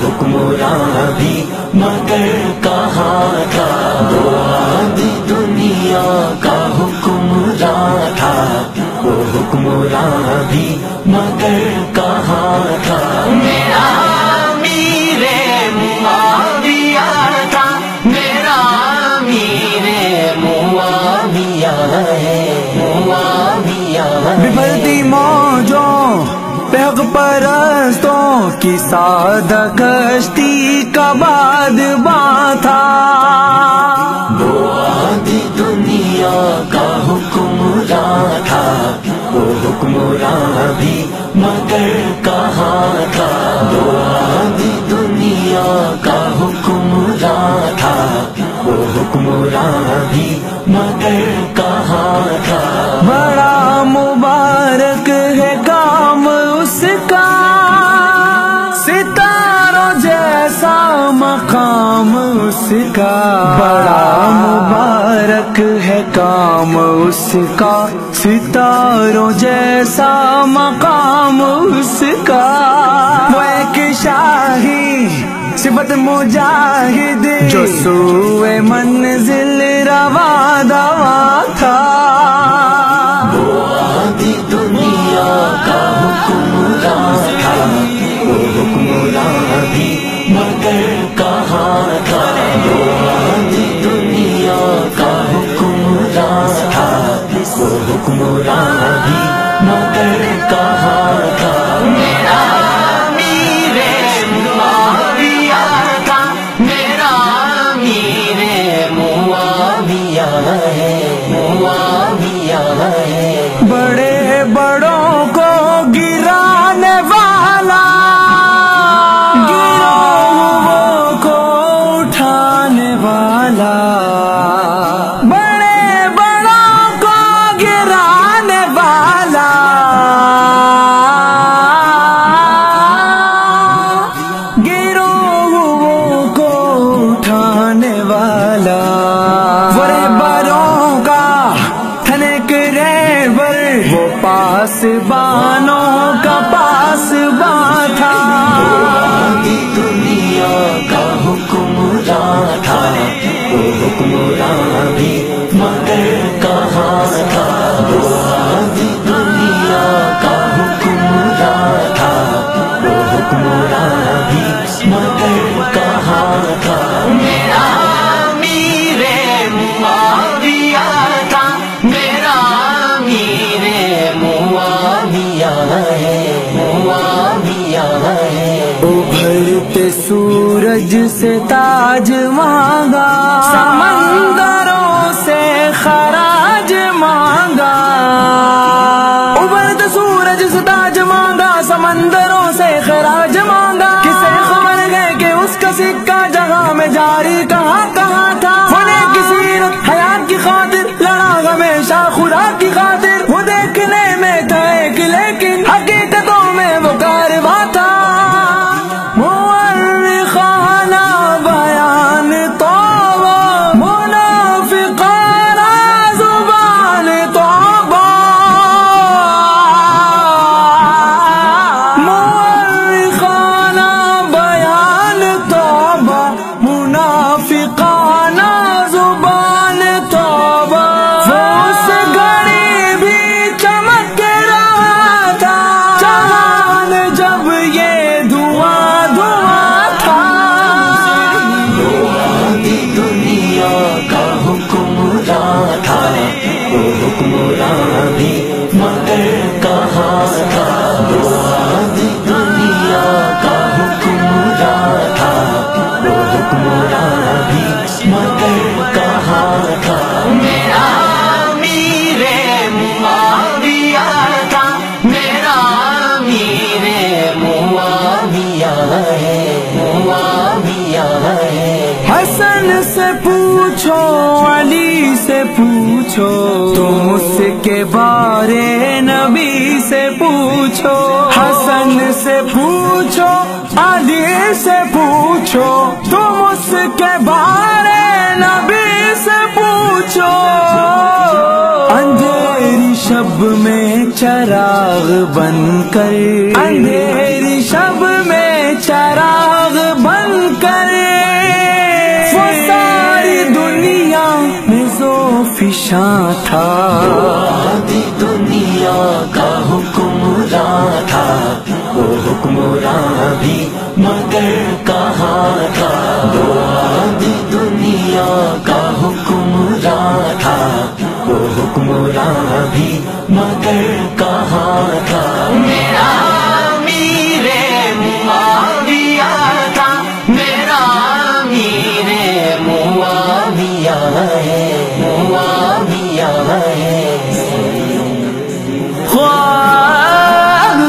حکمراں بھی مگر کہاں تھا، دعادی دنیا کا حکمراں تھا، وہ حکمراں بھی مگر کہاں تھا۔ میرا امیر معاویہ تھا، میرا امیر معاویہ ہے، معاویہ ہے۔ ببھرتی موجوں حق پرستوں کی سادہ کشتی کا بادباں تھا، دعادی دنیا کا حکمراں تھا، وہ حکمراں بھی مگر کہاں تھا، دعادی دنیا کا حکمراں تھا، وہ حکمراں بھی مگر کہاں تھا۔ بڑا مبارک ہے کام اس کا، ستاروں جیسا مقام اس کا، بڑا مبارک ہے کام اس کا، ستاروں جیسا مقام اس کا۔ وہ ایک شاہی صفت مجاہد جو سوئے منزل روا دوا تھا، دعادی دنیا کا حکمراں تھا، وہ حکمراں بھی مگر کہاں تھا، دعادی دنیا کا حکمراں تھا، وہ حکمراں بھی مگر کہاں تھا۔ میرا امیر معاویہ تھا، میرا امیر معاویہ ہے، معاویہ ہے۔ بڑے بڑوں کو گرانے والا، گروہوں کو اٹھانے والا، بڑے بڑوں کو گرانے والا، گروہوں کو اٹھانے والا، بڑے بڑوں کا وہ پاسبانوں کا پاسبان تھا، دعادی دنیا کا حکمراں تھا، وہ حکمراں بھی مگر کہاں تھا، دعادی دنیا کا حکمراں تھا، وہ حکمراں بھی مگر کہاں تھا۔ میرا امیر معاویہ تھا، میرا امیر معاویہ ہے، معاویہ ہے۔ ابھرتے سورج سے تاج مانگا، سمندروں سے خراج مانگا، ابھرتے سورج سے تاج مانگا، سمندروں سے خراج مانگا، کسے خبر ہے کہ اس کا سکہ جہاں میں جاری کہاں کہاں تھا، انہیں کسی حیات کی خاطر لڑا ہمیشہ خدا کی خاطر، وہ دیکھنے میں تھا ایک لیکن حقیقتوں میں وہ کارواں تھا، مورخانہ بیان توبہ، منافقانہ زبان توبہ، مورخانہ بیان توبہ، منافقانہ حکمراں بھی مگر کہاں تھا، میرا امیر معاویہ تھا، میرا امیر معاویہ ہے، معاویہ ہے۔ حسن سے پوچھو علی سے پوچھو، تم اس کے بارے نبی سے پوچھو، حسن سے پوچھو علی سے پوچھو، تم اس کے بارے نبی سے پوچھو۔ اندھیری شب میں چراغ بن کر، اندھیری شب میں چراغ بن کر، وہ ساری دنیا میں ذوفشاں تھا، آدھی دنیا کا حکمراں تھا، وہ حکمراں بھی مگر کہاں تھا، آدھی دنیا کا حکمراں تھا، وہ حکمراں بھی مگر کہاں تھا، میرا امیر معاویہ تھا، میرا امیر معاویہ ہے، معاویہ ہے۔ خواب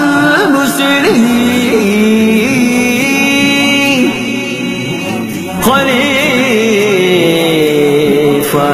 خلیفہ